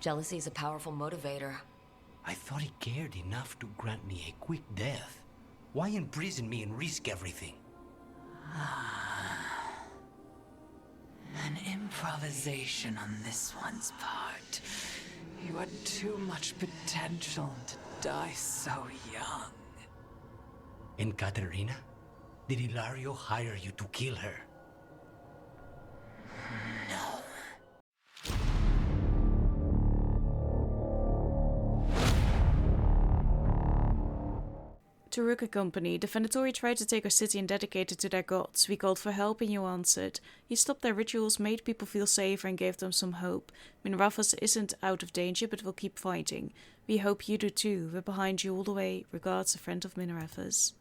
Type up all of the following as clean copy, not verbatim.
Jealousy is a powerful motivator. I thought he cared enough to grant me a quick death. Why imprison me and risk everything? An improvisation on this one's part. You had too much potential to die so young. And Katerina? Did Hilario hire you to kill her? No. Tue-Thu Company, the Venatori tried to take our city and dedicate it to their gods. We called for help and you answered. You stopped their rituals, made people feel safer and gave them some hope. Min-Raphas isn't out of danger but will keep fighting. We hope you do too. We're behind you all the way. Regards, a friend of Min-Raphas.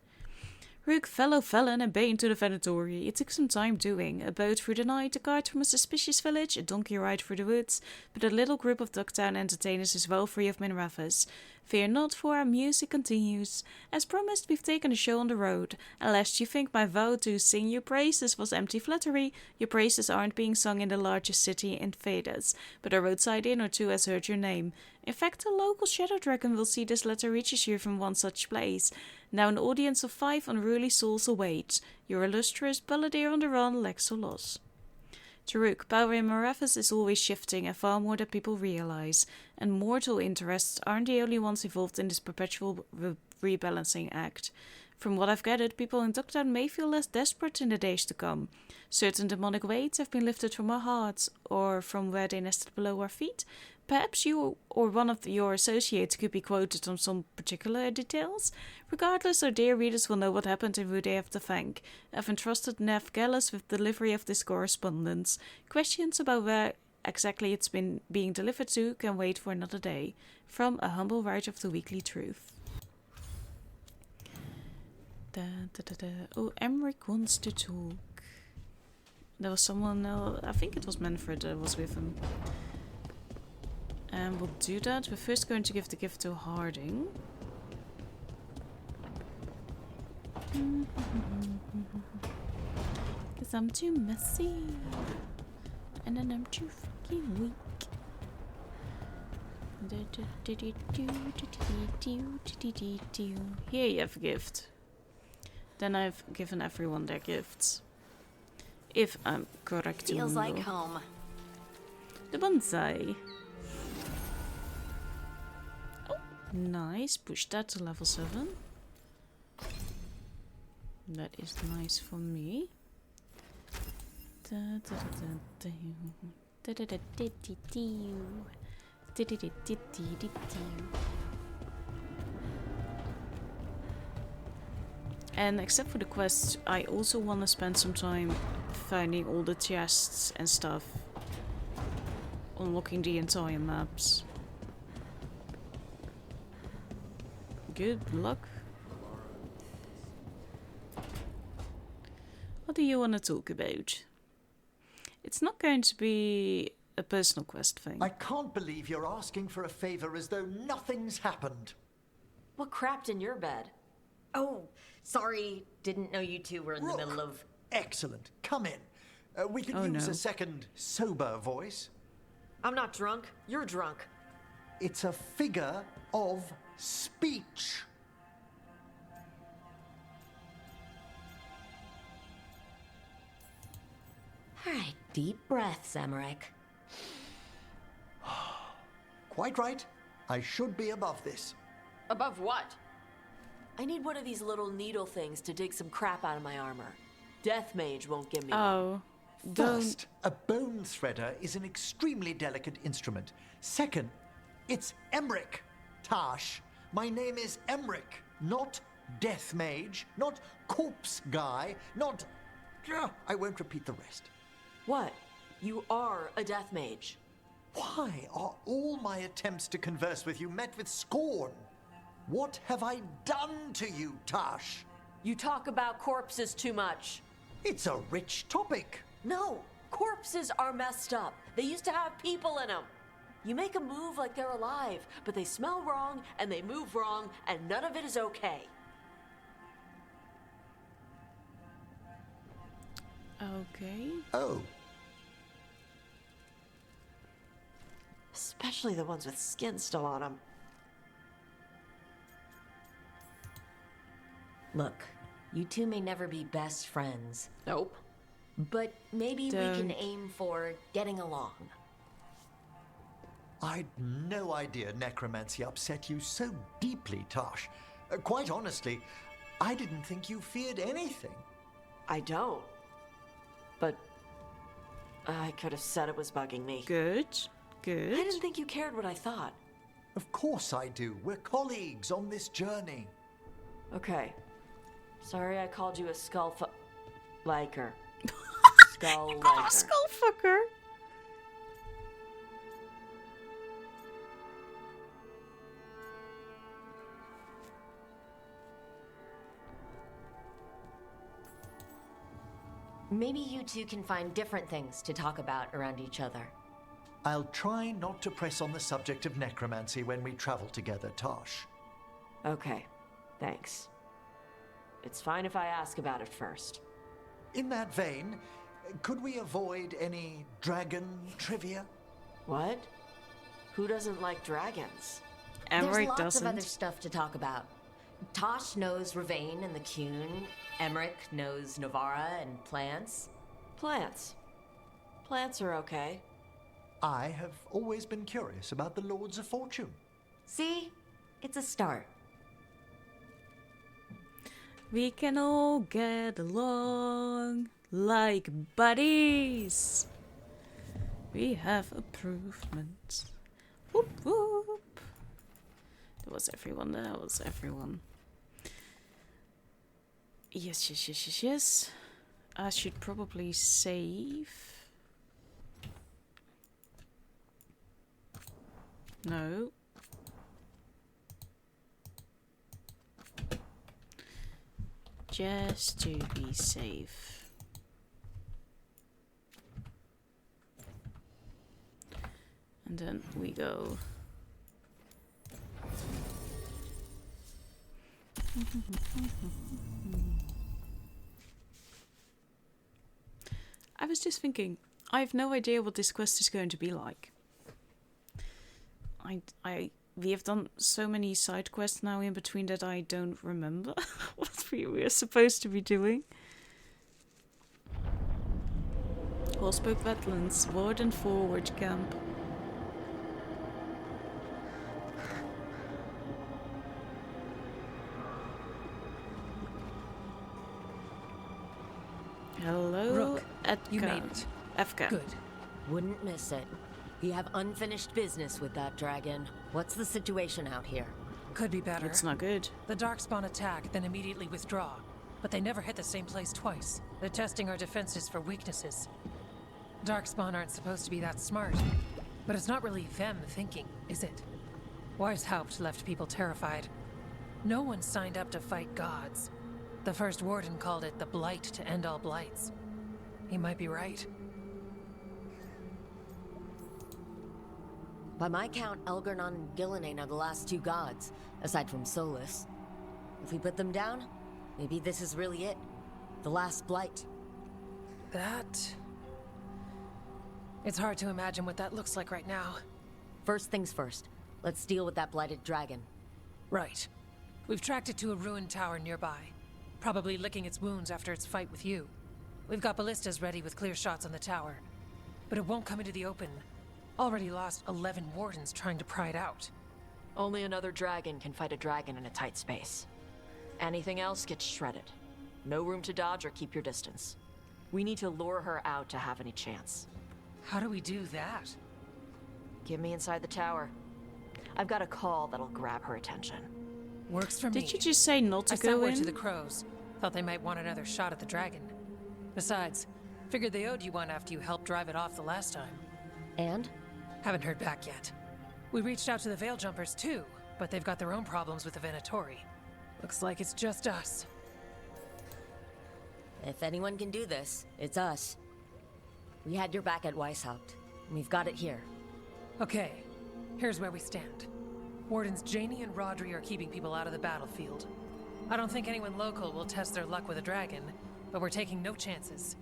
Rook, fellow felon and bane to the Venatori. It took some time doing. A boat through the night, a cart from a suspicious village, a donkey ride through the woods, but a little group of Ducktown entertainers is well free of Min-Raphas. Fear not, for our music continues. As promised, we've taken a show on the road. And lest you think my vow to sing your praises was empty flattery, your praises aren't being sung in the largest city in Vedas, but a roadside inn or two has heard your name. In fact, a local shadow dragon will see this letter reaches you from one such place. Now an audience of 5 unruly souls awaits. Your illustrious balladeer on the run, Lexolos. Tue-Thu, power in Min-Raphas is always shifting and far more than people realize, and mortal interests aren't the only ones involved in this perpetual rebalancing act. From what I've gathered, people in Ducktown may feel less desperate in the days to come. Certain demonic weights have been lifted from our hearts, or from where they nested below our feet. Perhaps you or one of your associates could be quoted on some particular details. Regardless, our dear readers will know what happened and who they have to thank. I've entrusted Nev Gallus with the delivery of this correspondence. Questions about where exactly it's been being delivered to can wait for another day. From a humble writer of the Weekly Truth. Oh, Emmerich wants to talk. There was someone else, I think it was Manfred that was with him. And we'll do that. We're first going to give the gift to Harding. Because I'm too messy. And then I'm too fucking weak. Here you have a gift. Then I've given everyone their gifts. If I'm correct. Feels like home. The bonsai. Oh, nice. Push that to level 7. That is nice for me. And except for the quests, I also want to spend some time finding all the chests and stuff. Unlocking the entire maps. Good luck. What do you want to talk about? It's not going to be a personal quest thing. I can't believe you're asking for a favor as though nothing's happened. What crapped in your bed? Oh, sorry. Didn't know you two were in the middle of... Excellent. Come in. We can use a second sober voice. I'm not drunk. You're drunk. It's a figure of speech. All right, deep breaths, Emmerich. Quite right. I should be above this. Above what? I need one of these little needle things to dig some crap out of my armor. Death Mage won't give me one. First, a bone threader is an extremely delicate instrument. Second, it's Emmerich. Tash, my name is Emmerich, not Death Mage, not Corpse Guy, not... I won't repeat the rest. What? You are a Death Mage. Why are all my attempts to converse with you met with scorn? What have I done to you, Tash? You talk about corpses too much. It's a rich topic. No, corpses are messed up. They used to have people in them. You make them move like they're alive, but they smell wrong and they move wrong, and none of it is okay. Okay. Oh. especially the ones with skin still on them. Look, you two may never be best friends, Nope. but maybe we Don't. can aim for getting along. I'd no idea necromancy upset you so deeply, Tosh. Quite honestly, I didn't think you feared anything. I don't. But I could have said it was bugging me. Good. I Good. didn't think you cared what I thought. Of course I do. We're colleagues on this journey. Okay. Sorry I called you a liker. Skull liker. Skull fucker. Maybe you two can find different things to talk about around each other. I'll try not to press on the subject of necromancy when we travel together, Tosh. Okay. Thanks. It's fine if I ask about it first. In that vein, could we avoid any dragon trivia? What? Who doesn't like dragons? There's Emmerich lots doesn't. of other stuff to talk about. Tosh knows Ravane and the Kuhn. Emmerich knows Novara and plants. Plants. Plants are okay. I have always been curious about the Lords of Fortune. See? It's a start. We can all get along like buddies. We have improvement. Whoop whoop. That was everyone. That was everyone. Yes, yes, yes, yes, yes. I should probably save. No. Just to be safe. And then we go. I was just thinking, I have no idea what this quest is going to be like. We have done so many side quests now in between that I don't remember what we were supposed to be doing. Horspoke Wetlands, Warden Forward Camp. Hello, Rook, Edka. you made it. Efka. Good. Wouldn't miss it. You have unfinished business with that dragon. What's the situation out here? Could be better. It's not good. The Darkspawn attack, then immediately withdraw. But they never hit the same place twice. They're testing our defenses for weaknesses. Darkspawn aren't supposed to be that smart. But it's not really them thinking, is it? Weishaupt left people terrified. No one signed up to fight gods. The first warden called it the blight to end all blights. He might be right. By my count, Elgarnon and Gillenane are the last two gods, aside from Solus. If we put them down, maybe this is really it. The last blight. That... It's hard to imagine what that looks like right now. First things first. Let's deal with that blighted dragon. Right. We've tracked it to a ruined tower nearby. Probably licking its wounds after its fight with you. We've got ballistas ready with clear shots on the tower. But it won't come into the open. Already lost 11 wardens trying to pry it out. Only another dragon can fight a dragon in a tight space. Anything else gets shredded. No room to dodge or keep your distance. We need to lure her out to have any chance. How do we do that? Get me inside the tower. I've got a call that'll grab her attention. Works for me. Did you just say not to I go sent word in? to the crows. Thought they might want another shot at the dragon. Besides, figured they owed you one after you helped drive it off the last time. And? Haven't heard back yet. We reached out to the Veil Jumpers too, but they've got their own problems with the Venatori. Looks like it's just us. If anyone can do this, it's us. We had your back at Weishaupt, and we've got it here. Okay, here's where we stand. Wardens Janie and Rodri are keeping people out of the battlefield. I don't think anyone local will test their luck with a dragon, but we're taking no chances.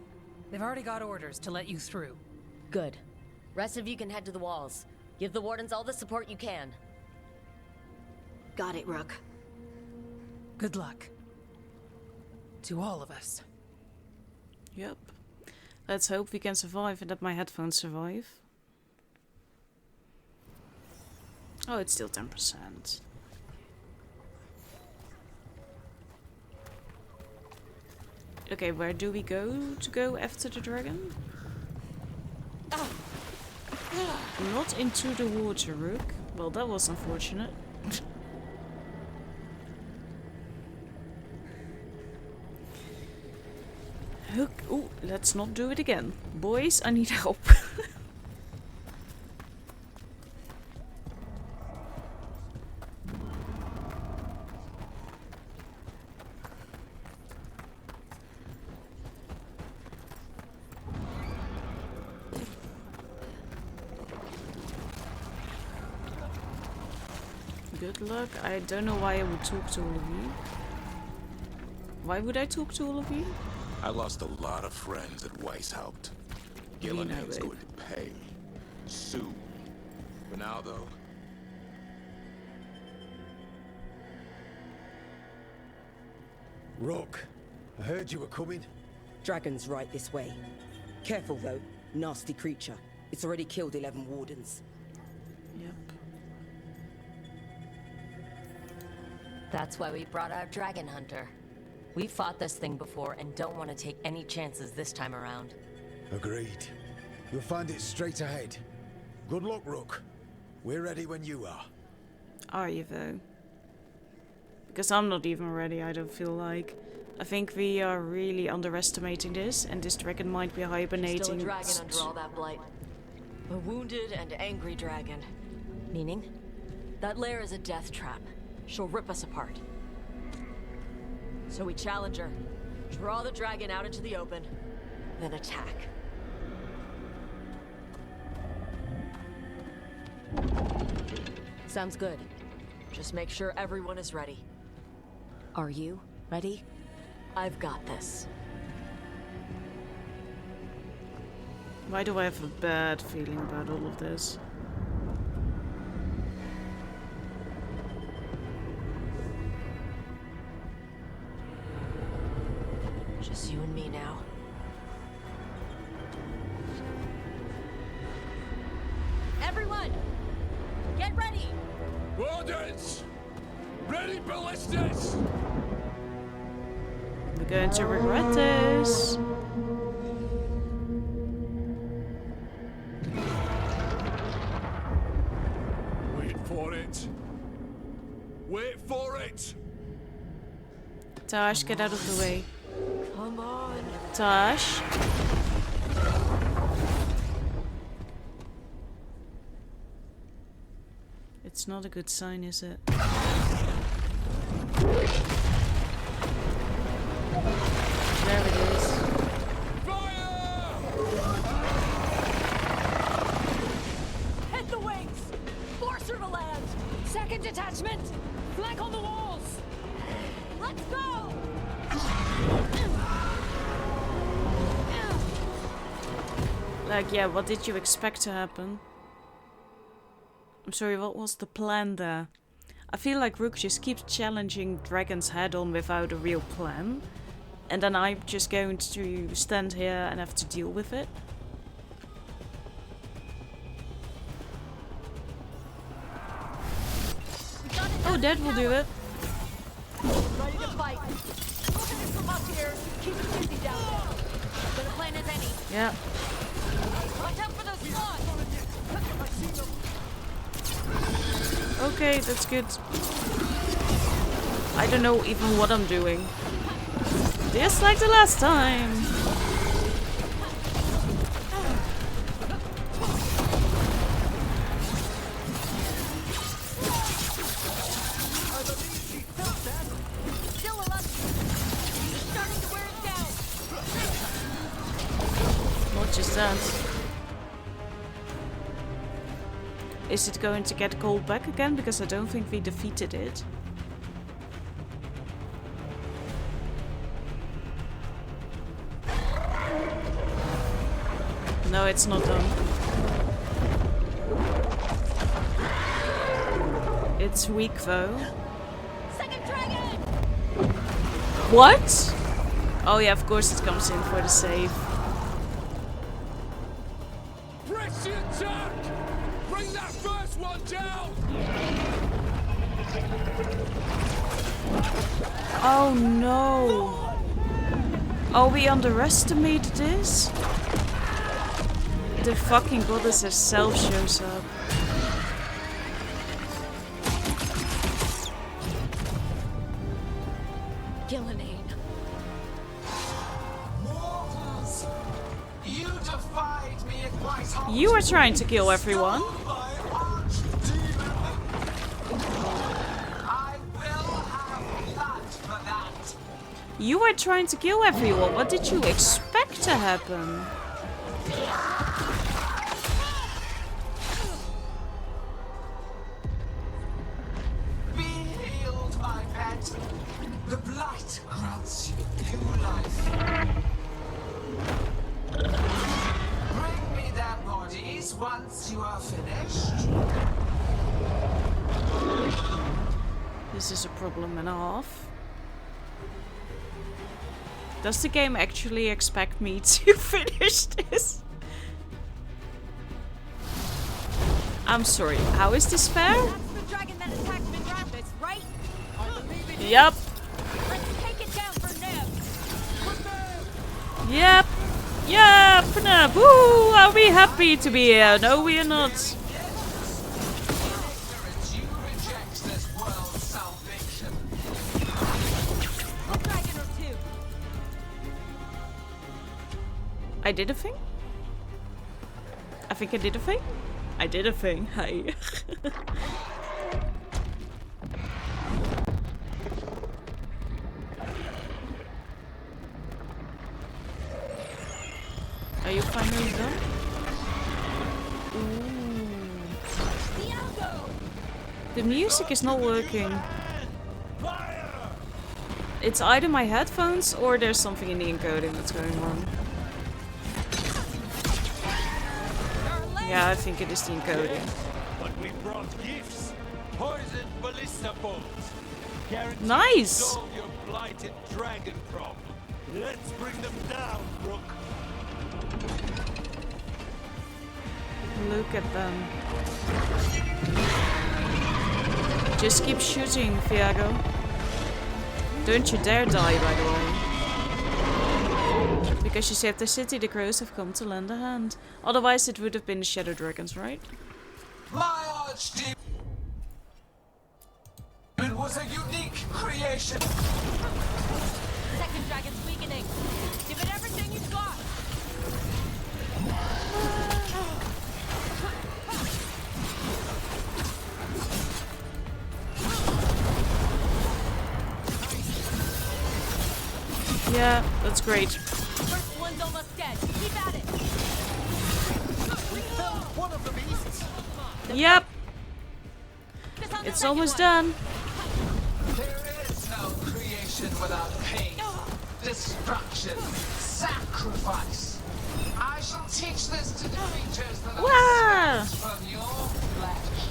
They've already got orders to let you through. Good. Rest of you can head to the walls. Give the wardens all the support you can. Got it, Rook. Good luck. To all of us. Yep. Let's hope we can survive and that my headphones survive. Oh, it's still 10%. Okay, where do we go to go after the dragon? Not into the water, Rook. Well, that was unfortunate. Hook. Oh, let's not do it again. Boys, I need help. Good luck. I don't know why I would talk to all of you. Why would I talk to all of you? I lost a lot of friends at Weishaupt. Gillenade's going to pay. Soon. For now, though. Rook, I heard you were coming. Dragon's right this way. Careful though, nasty creature. It's already killed 11 wardens. Yep. That's why we brought our dragon hunter. We fought this thing before and don't want to take any chances this time around. Agreed. You'll find it straight ahead. Good luck, Rook. We're ready when you are. Are you though? Because I'm not even ready, I don't feel like. I think we are really underestimating this, and this dragon might be hibernating. Still a dragon under all that blight. A wounded and angry dragon. Meaning? That lair is a death trap. She'll rip us apart. So we challenge her, draw the dragon out into the open, then attack. Sounds good. Just make sure everyone is ready. Are you ready? I've got this. Why do I have a bad feeling about all of this? Just you and me now. Everyone! Get ready! Wardens! Ready ballistas! We're going to regret this. Wait for it. Wait for it! Tash, get out of the way. Come on. Tash. It's not a good sign, is it? There it is. Fire! Hit the wings! Force her to land! Second detachment! Flank on the walls! Let's go! Like, yeah, what did you expect to happen? I'm sorry, what was the plan there? I feel like Rook just keeps challenging dragons head on without a real plan. And then I'm just going to stand here and have to deal with it. Oh, that will do it. Ready to fight. Focus from up here. Keep it easy down there. Good a plan as any. Yeah. Watch out for those spawns. Okay, that's good. I don't know even what I'm doing. Just like the last time. Still a lot. Starting to wear it down. Not just that. Is it going to get called back again? Because I don't think we defeated it. No, it's not done. It's weak though. Second dragon! What? Oh yeah, of course it comes in for the save. Press the attack! Bring that first one down! Oh no. Oh, we underestimated this? The fucking goddess herself shows up. Gillenane. Mortals, you defied me at Whitehall. You are trying to kill everyone. My archdemon. I will have blood for that. You are trying to kill everyone. What did you expect to happen? Be healed, my pet. The blight grants you new life. Bring me their bodies once you are finished. This is a problem and a half. Does the game actually expect me to finish this? I'm sorry, how is this fair? That's the dragon that attacked Minrathis, right? Yep. Let's take it down for Neb. Yep. Yep. No. Woo! Are we happy to be here? No, we are not. You reject this world's salvation. A dragon or two. I did a thing? I think I did a thing? I did a thing. Hi. Are you finally done? Ooh. The music is not working. It's either my headphones or there's something in the encoding that's going wrong. Yeah, I think it is the encoding. But we brought gifts. Poisoned ballista bolts. Guaranteed Nice. to solve your blighted dragon problem. Let's bring them down, Rook. Look at them. Just keep shooting, Viago. Don't you dare die, by the way. Because you saved the city, the crows have come to lend a hand. Otherwise it would have been the shadow dragons, right? My archdemon was a unique creation. Second dragon's weakening. Give it everything you've got. Yeah, that's great. First one's almost dead. Keep at it. We found one of the beasts. Yep. It's almost done. There is no creation without pain, destruction, sacrifice. I shall teach this to the creatures that Wow. are from your flesh.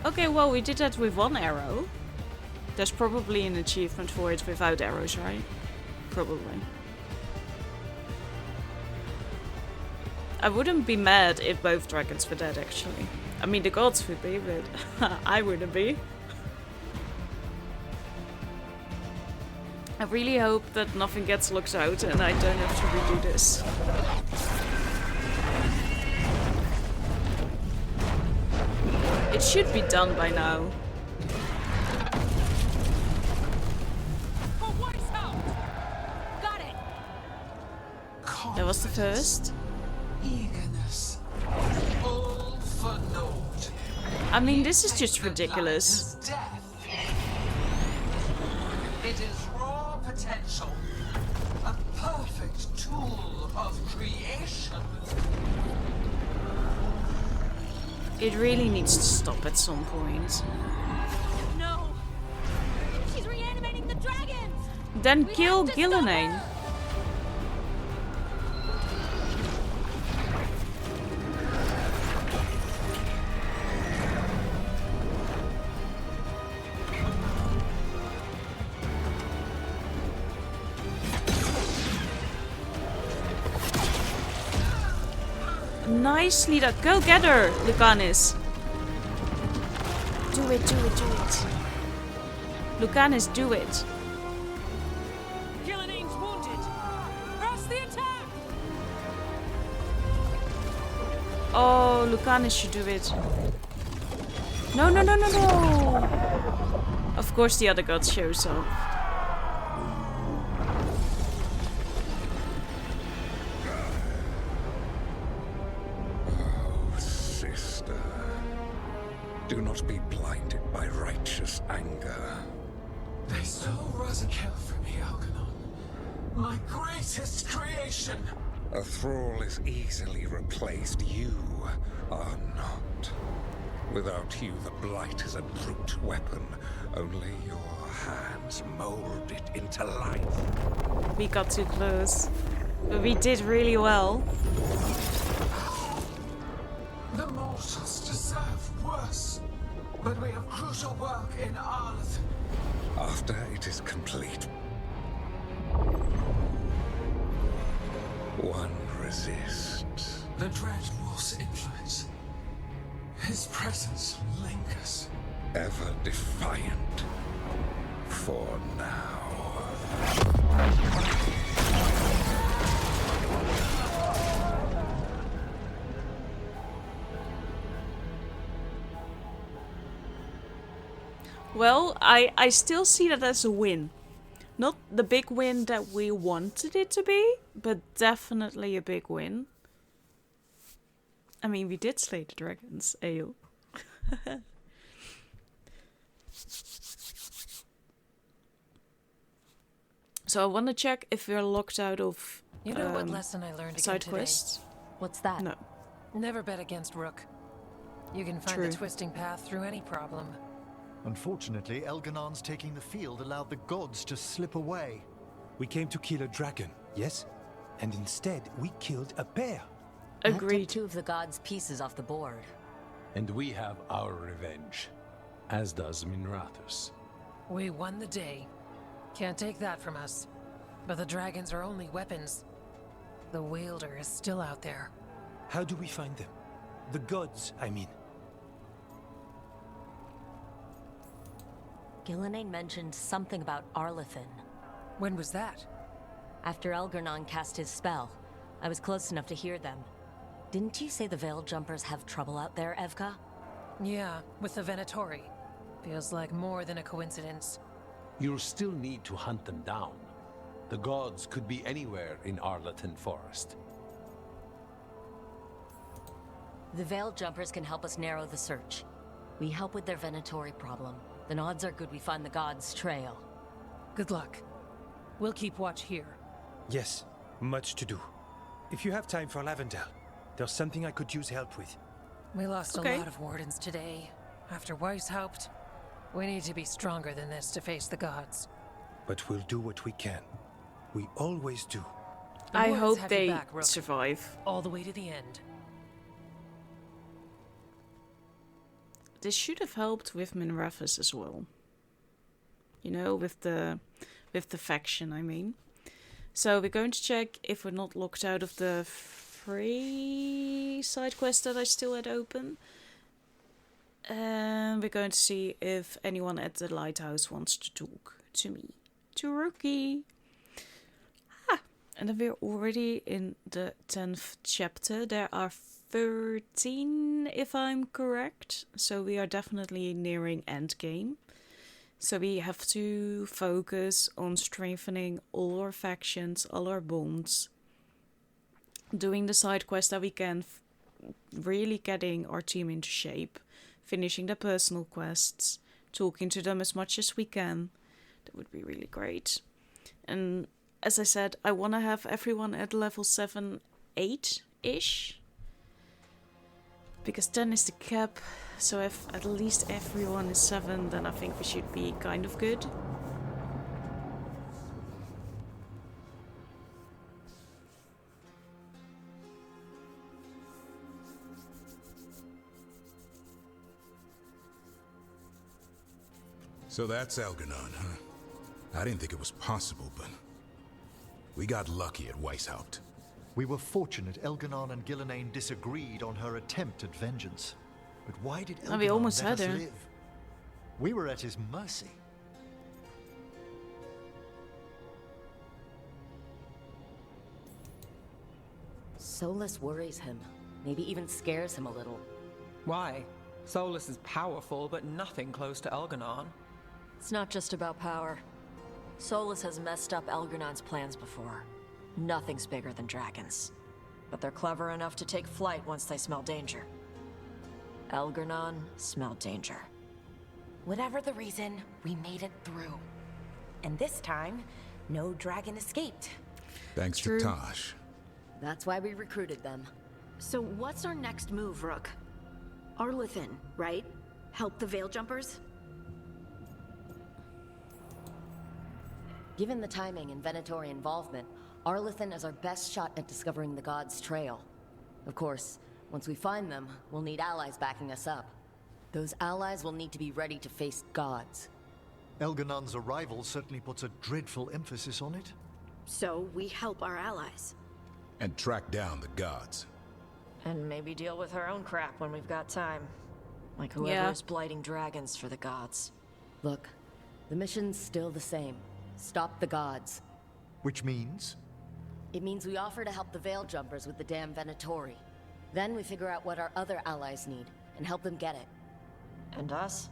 Okay, well, we did that with one arrow. There's probably an achievement for it without arrows, right? Probably. I wouldn't be mad if both dragons were dead, actually. I mean, the gods would be, but I wouldn't be. I really hope that nothing gets locked out and I don't have to redo this. It should be done by now. Got it. That was the first. Eagerness. All for naught. I mean, this is just ridiculous. Death. It is raw potential. A perfect tool of creation. It really needs to stop at some point. No. She's reanimating the dragons. Then We kill have to stop Gillenane. her. Nicely done. Go get her, Lucanus. Do it, do it, do it. Lucanus, do it. Gillinane's wounded. Press the attack. Oh, Lucanus should do it. No, no, no, no, no. Of course the other god shows up. Do not be blinded by righteous anger. They stole Rosakel from me, Algernon. My greatest creation. A thrall is easily replaced. You are not. Without you, the blight is a brute weapon. Only your hands mold it into life. We got too close. But we did really well. The mortals deserve worse. But we have crucial work in Arleth. After it is complete, one resists. The Dread Wolf's influence. His presence lingers. Ever defiant. For now. Well, I still see that as a win. Not the big win that we wanted it to be, but definitely a big win. I mean, we did slay the dragons, ayo. So I want to check if we're locked out of You know what lesson I learned again side today? quests. What's that? No. Never bet against Rook. You can find True. the twisting path through any problem. Unfortunately, Elganon's taking the field allowed the gods to slip away. We came to kill a dragon, yes? And instead, we killed a bear. That Agreed. took 2 of the gods' pieces off the board. And we have our revenge, as does Minrathous. We won the day. Can't take that from us. But the dragons are only weapons. The wielder is still out there. How do we find them? The gods, I mean. Gillinane mentioned something about Arlethin. When was that? After Elgernon cast his spell, I was close enough to hear them. Didn't you say the Veil Jumpers have trouble out there, Evka? Yeah, with the Venatori. Feels like more than a coincidence. You'll still need to hunt them down. The gods could be anywhere in Arlethin Forest. The Veil Jumpers can help us narrow the search. We help with their Venatori problem. Then odds are good we find the gods' trail. Good luck. We'll keep watch here. Yes, much to do. If you have time for Lavendel, there's something I could use help with. We lost Okay. a lot of wardens today. After Weishaupt, we need to be stronger than this to face the gods. But we'll do what we can. We always do. The I wards hope have your they back, Rook. survive. All the way to the end. This should have helped with Minrathous as well. You know, with the faction, I mean. So we're going to check if we're not locked out of the free side quest that I still had open. And we're going to see if anyone at the lighthouse wants to talk to me. To Rookie. And then we're already in the 10th chapter. There are 13, if I'm correct. So we are definitely nearing endgame. So we have to focus on strengthening all our factions, all our bonds. Doing the side quests that we can. Really getting our team into shape. Finishing the personal quests. Talking to them as much as we can. That would be really great. And as I said, I want to have everyone at level 7, 8-ish. Because 10 is the cap. So if at least everyone is 7, then I think we should be kind of good. So that's Elgernon, huh? I didn't think it was possible, but we got lucky at Weishaupt. We were fortunate Elganon and Gillenane disagreed on her attempt at vengeance. But why did Oh, we Elganon almost let had us her. live? We were at his mercy. Solus worries him. Maybe even scares him a little. Why? Solus is powerful, but nothing close to Elganon. It's not just about power. Solus has messed up Elgernon's plans before. Nothing's bigger than dragons. But they're clever enough to take flight once they smell danger. Elgernon smelled danger. Whatever the reason, we made it through. And this time, no dragon escaped. Thanks to Tosh. That's why we recruited them. So what's our next move, Rook? Arlathan, right? Help the Veil Jumpers? Given the timing and Venatori involvement, Arlathan is our best shot at discovering the gods' trail. Of course, once we find them, we'll need allies backing us up. Those allies will need to be ready to face gods. Elganon's arrival certainly puts a dreadful emphasis on it. So we help our allies. And track down the gods. And maybe deal with our own crap when we've got time. Like whoever is blighting dragons for the gods. Look, the mission's still the same. Stop the gods. Which means? It means we offer to help the Veil Jumpers with the damn Venatori. Then we figure out what our other allies need, and help them get it. And us?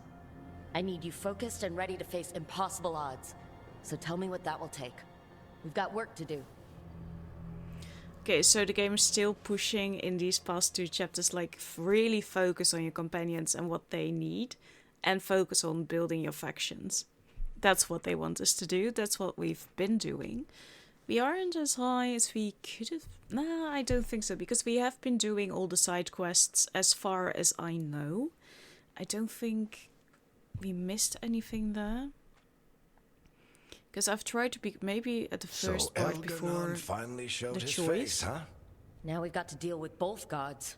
I need you focused and ready to face impossible odds. So tell me what that will take. We've got work to do. Okay, so the game is still pushing in these past 2 chapters, like, really focus on your companions and what they need, and focus on building your factions. That's what they want us to do. That's what we've been doing. We aren't as high as we could have. Nah, I don't think so, because we have been doing all the side quests as far as I know. I don't think we missed anything there. Because I've tried to be maybe at the first part before finally showed the his choice. face, huh? Now we've got to deal with both gods.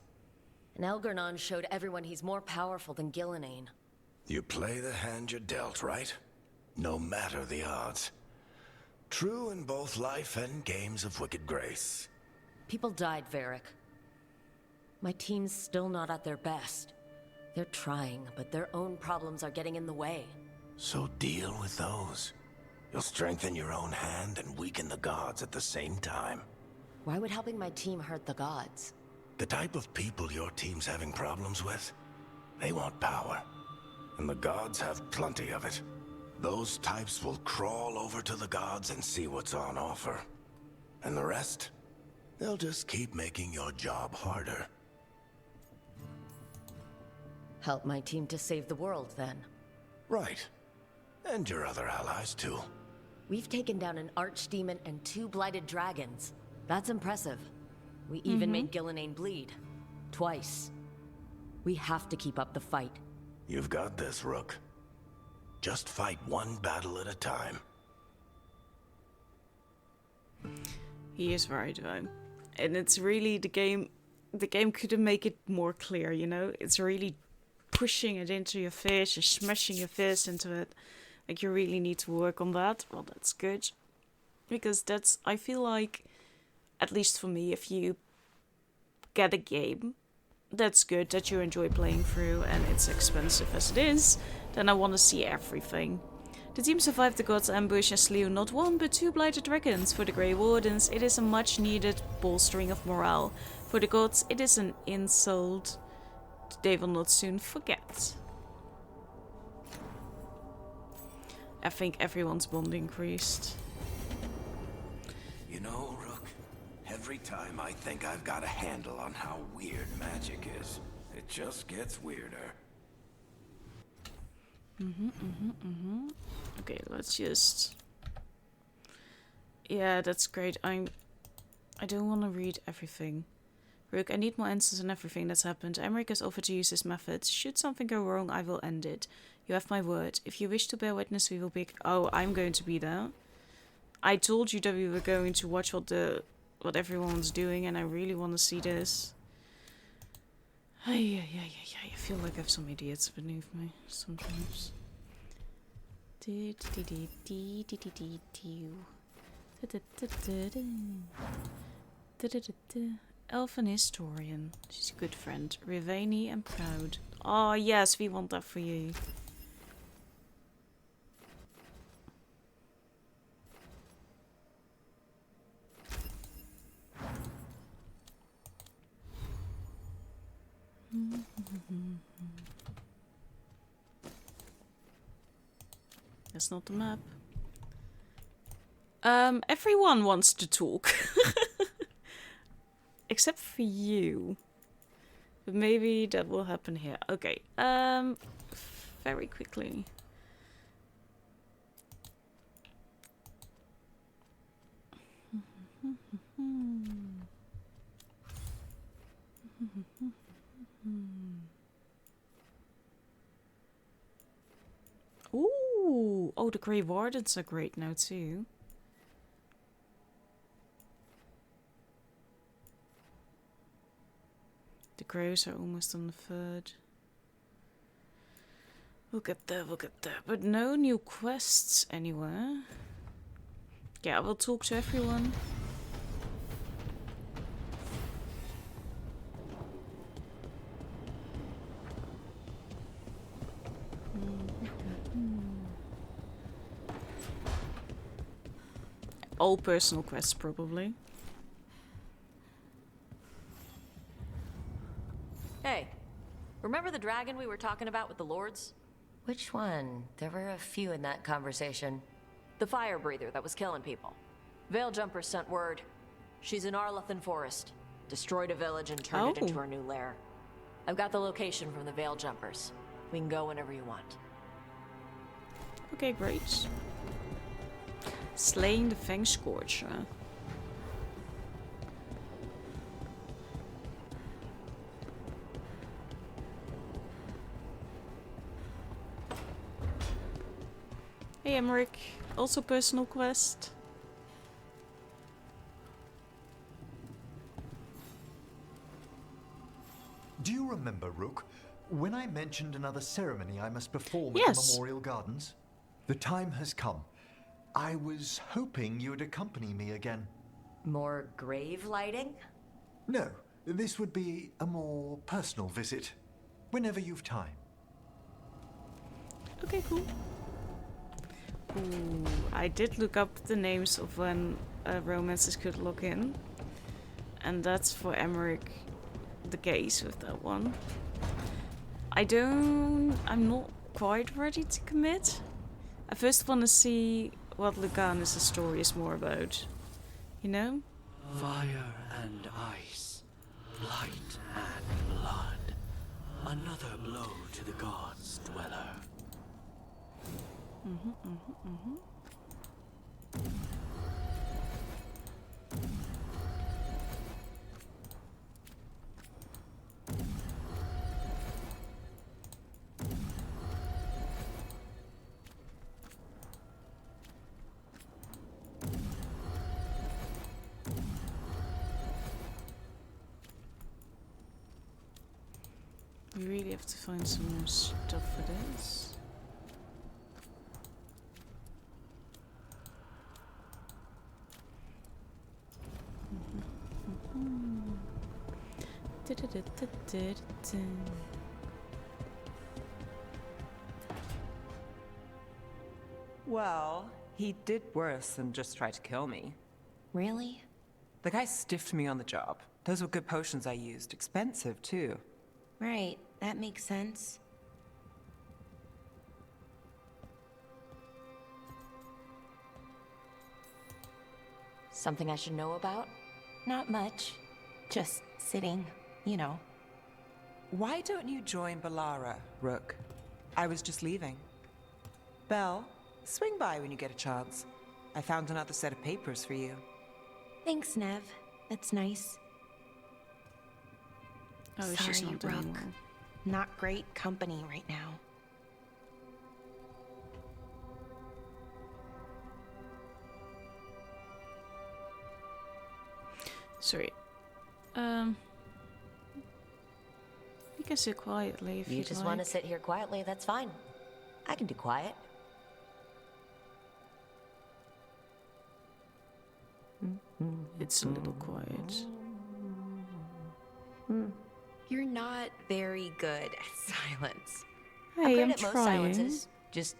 And Elgernon showed everyone he's more powerful than Gillenane. You play the hand you're dealt, right? No matter the odds. True in both life and games of wicked grace. People died, Varric. My team's still not at their best. They're trying, but their own problems are getting in the way. So deal with those. You'll strengthen your own hand and weaken the gods at the same time. Why would helping my team hurt the gods? The type of people your team's having problems with, they want power. And the gods have plenty of it. Those types will crawl over to the gods and see what's on offer. And the rest, they'll just keep making your job harder. Help my team to save the world, then. Right. And your other allies, too. We've taken down an archdemon and 2 blighted dragons. That's impressive. We even made Gillenane bleed. Twice. We have to keep up the fight. You've got this, Rook. Just fight one battle at a time. He is right, though. And it's really the game couldn't make it more clear, you know? It's really pushing it into your face and smashing your fist into it. Like, you really need to work on that. Well, that's good. Because I feel like, at least for me, if you get a game that's good, that you enjoy playing through, and it's expensive as it is, then I want to see everything. The team survived the gods' ambush and slew not 1 but 2 blighted dragons. For the Grey Wardens, it is a much needed bolstering of morale. For the gods, it is an insult they will not soon forget. I think everyone's bond increased. You know, Rook, every time I think I've got a handle on how weird magic is, it just gets weirder. Okay, let's just... Yeah, that's great. I don't want to read everything. Rook, I need more answers on everything that's happened. Emmerich has offered to use his methods. Should something go wrong, I will end it. You have my word. If you wish to bear witness, we will be... Oh, I'm going to be there. I told you that we were going to watch what everyone's doing, and I really want to see this. I feel like I have some idiots beneath me sometimes. Elven historian. She's a good friend. Riveni and proud. Oh yes, we want that for you. That's not the map. Everyone wants to talk. Except for you. But maybe that will happen here. Okay. Very quickly. Ooh, oh, the Grey Wardens are great now too. The Crows are almost on the third. We'll get there, we'll get there. But no new quests anywhere. Yeah, we'll talk to everyone. All personal quests, probably. Hey, remember the dragon we were talking about with the lords? Which one? There were a few in that conversation. The fire breather that was killing people. Veil Jumpers sent word. She's in Arlathan Forest. Destroyed a village and turned it into her new lair. I've got the location from the Veil Jumpers. We can go whenever you want. Okay, great. Slaying the Fang Scorcher. Hey Emmerich, also personal quest. Do you remember, Rook, when I mentioned another ceremony I must perform at the Memorial Gardens? The time has come. I was hoping you'd accompany me again. More grave lighting? No, this would be a more personal visit. Whenever you've time. Okay, cool. Ooh, I did look up the names of when romances could log in. And that's for Emmerich the case with that one. I'm not quite ready to commit. I first want to see what Lucanus' story is more about. You know? Fire and ice, light and blood. Another blow to the gods' dweller. We really have to find some more stuff for this. Well, he did worse than just try to kill me. Really? The guy stiffed me on the job. Those were good potions I used. Expensive, too. Right, that makes sense. Something I should know about? Not much. Just sitting, you know. Why don't you join Balara, Rook? I was just leaving. Belle, swing by when you get a chance. I found another set of papers for you. Thanks, Nev. That's nice. Oh, she's Sorry, not doing Rook. well. Not great company right now. Sorry. You can sit quietly if you you'd just like. want to sit here quietly, that's fine. I can do quiet. It's a little quiet. You're not very good at silence. I'm Hey, good I'm at most trying. silences, just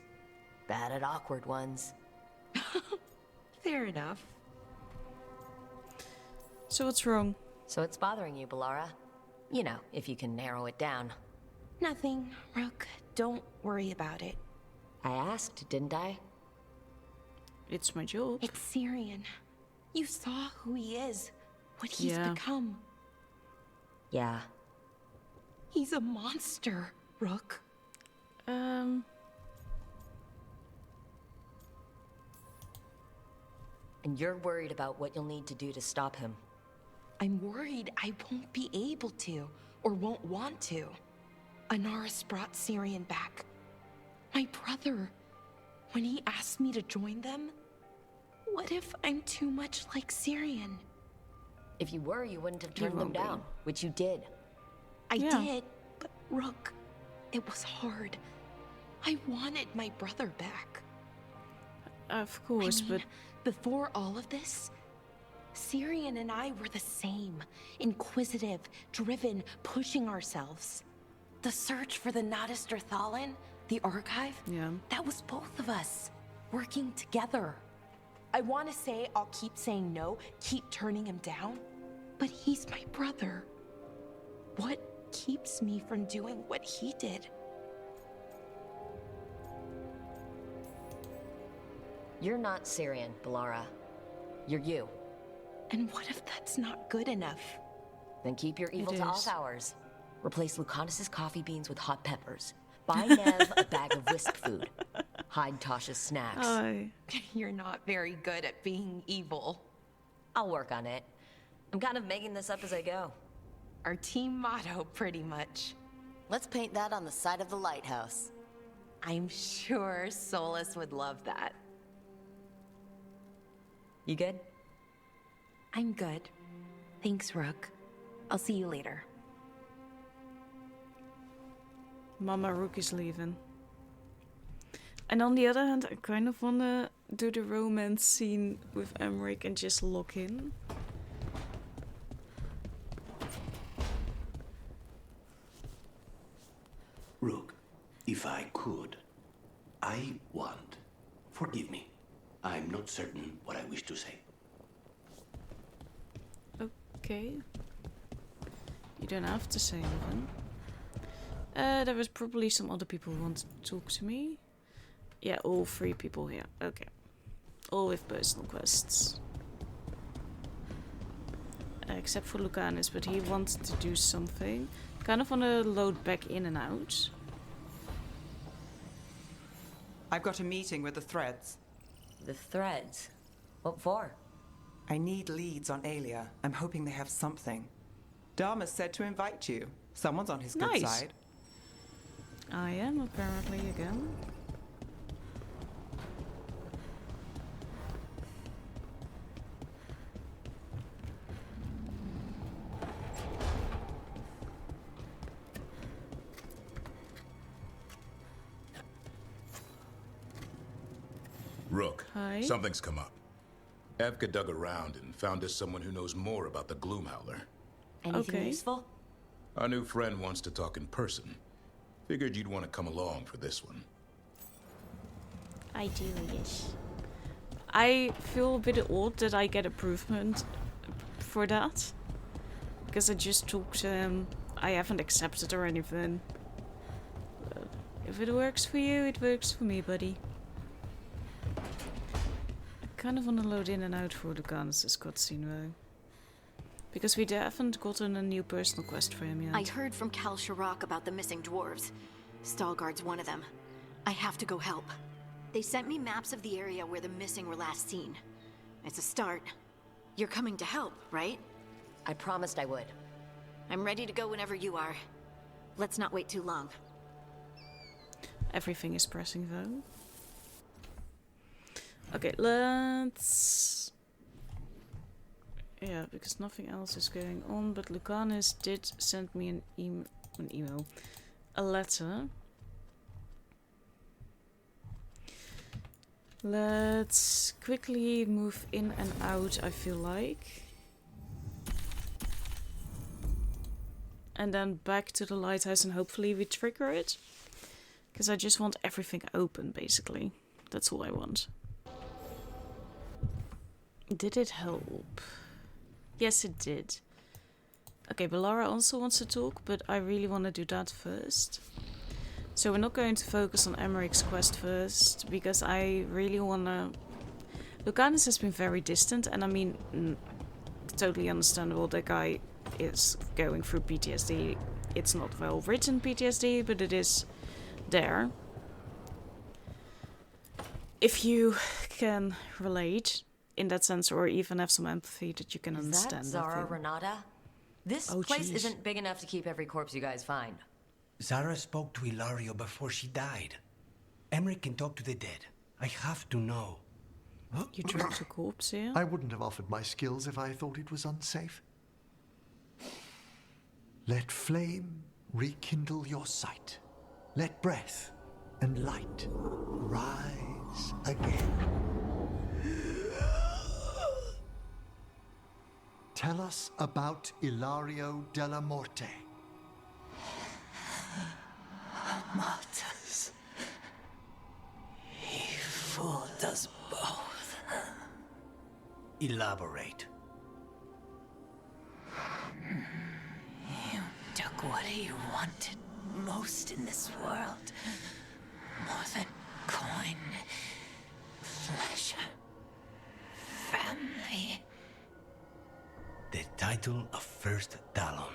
bad at awkward ones. Fair enough. So what's wrong? So it's bothering you, Ballara? You know, if you can narrow it down. Nothing, Rook. Don't worry about it. I asked, didn't I? It's my job. It's Syrian. You saw who he is, what he's Yeah. become. Yeah. He's a monster, Rook. And you're worried about what you'll need to do to stop him. I'm worried I won't be able to, or won't want to. Anaris brought Syrian back. My brother. When he asked me to join them, what if I'm too much like Syrian? If you were, you wouldn't have turned them down, which you did. I did, but Rook, it was hard. I wanted my brother back. Of course, but before all of this, Syrian and I were the same. Inquisitive, driven, pushing ourselves. The search for the Nadister Thalin, the archive, that was both of us, working together. I want to say I'll keep saying no, keep turning him down, but he's my brother. What keeps me from doing what he did? You're not Syrian, Ballara. You're you. And what if that's not good enough? Then keep your evil It to off is. hours. Replace Lucanus's coffee beans with hot peppers. Buy Nev a bag of whisk food. Hide Tasha's snacks. You're not very good at being evil. I'll work on it. I'm kind of making this up as I go. Our team motto, pretty much. Let's paint that on the side of the lighthouse. I'm sure Solus would love that. You good? I'm good. Thanks, Rook. I'll see you later. Mama Rook is leaving. And on the other hand, I kind of wanna do the romance scene with Emmerich and just lock in. Rook, if I could, I want. Forgive me. I'm not certain what I wish to say. Okay. You don't have to say anything. There was probably some other people who wanted to talk to me. Yeah, all 3 people here. Okay. All with personal quests. Except for Lucanus, but he wanted to do something. Kind of want to load back in and out. I've got a meeting with the Threads. The Threads? What for? I need leads on Aelia. I'm hoping they have something. Dharma said to invite you. Someone's on his good Nice. side. I am apparently again. Rook, Hi. something's come up. Evka dug around and found us someone who knows more about the Gloomhowler. Anything useful? Our new friend wants to talk in person. Figured you'd want to come along for this one. I do, yes. I feel a bit odd that I get improvement for that. Because I just talked to him. I haven't accepted or anything. But if it works for you, it works for me, buddy. I kind of want to load in and out for Lucanus' cutscene though. Because we haven't gotten a new personal quest for him yet. I heard from Kal Shirak about the missing dwarves. Stalgard's one of them. I have to go help. They sent me maps of the area where the missing were last seen. It's a start. You're coming to help, right? I promised I would. I'm ready to go whenever you are. Let's not wait too long. Everything is pressing though. Okay, let's... Yeah, because nothing else is going on, but Lucanus did send me an email. A letter. Let's quickly move in and out, I feel like. And then back to the lighthouse and hopefully we trigger it. Because I just want everything open, basically. That's all I want. Did it help? Yes, it did. Okay, Baldur also wants to talk, but I really want to do that first. So we're not going to focus on Emmerich's quest first, because I really want to... Lucanus has been very distant, and I mean, totally understandable. The guy is going through PTSD. It's not well written PTSD, but it is there. If you can relate in that sense, or even have some empathy that you can understand. Is that Zara Renata? This place isn't big enough to keep every corpse you guys find. Zara spoke to Ilario before she died. Emmerich can talk to the dead. I have to know. You dropped a corpse here? I wouldn't have offered my skills if I thought it was unsafe. Let flame rekindle your sight. Let breath and light rise again. Tell us about Ilario della Morte. Martyrs. He fooled us both. Elaborate. You took what he wanted most in this world. More than coin, pleasure, family. The title of First Talon.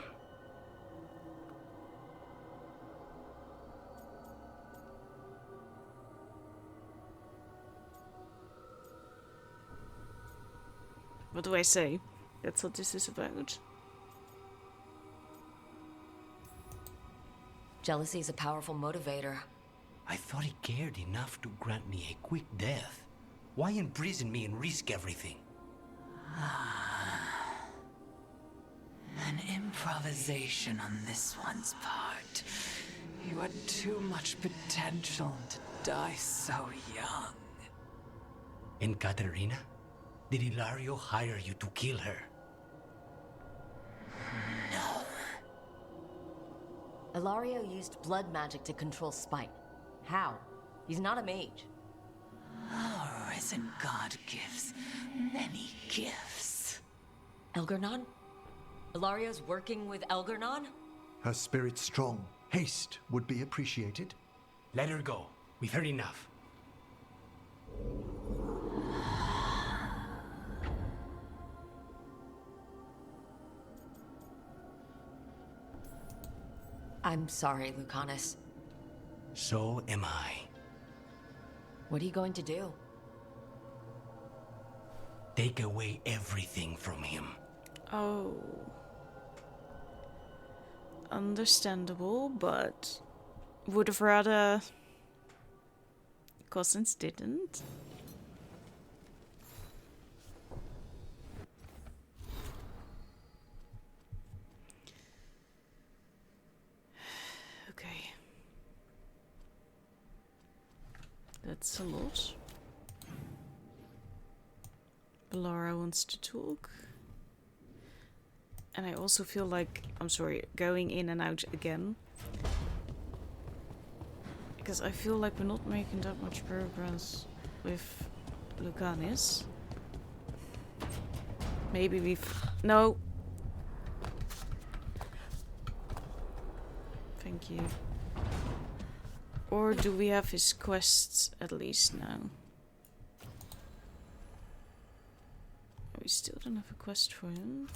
What do I say? That's what this is about. Jealousy is a powerful motivator. I thought he cared enough to grant me a quick death. Why imprison me and risk everything? An improvisation on this one's part. You had too much potential to die so young. And Katerina? Did Ilario hire you to kill her? No. Ilario used blood magic to control spite. How? He's not a mage. Our risen god gives many gifts. Elgernon? Ilario's working with Elgernon? Her spirit's strong. Haste would be appreciated. Let her go. We've heard enough. I'm sorry, Lucanus. So am I. What are you going to do? Take away everything from him. Oh. Understandable, but would have rather Cousins didn't. Okay. That's a lot. Baldur wants to talk. And I also feel like, I'm sorry, going in and out again. Because I feel like we're not making that much progress with Lucanus. Maybe we've... No! Thank you. Or do we have his quests at least now? We still don't have a quest for him.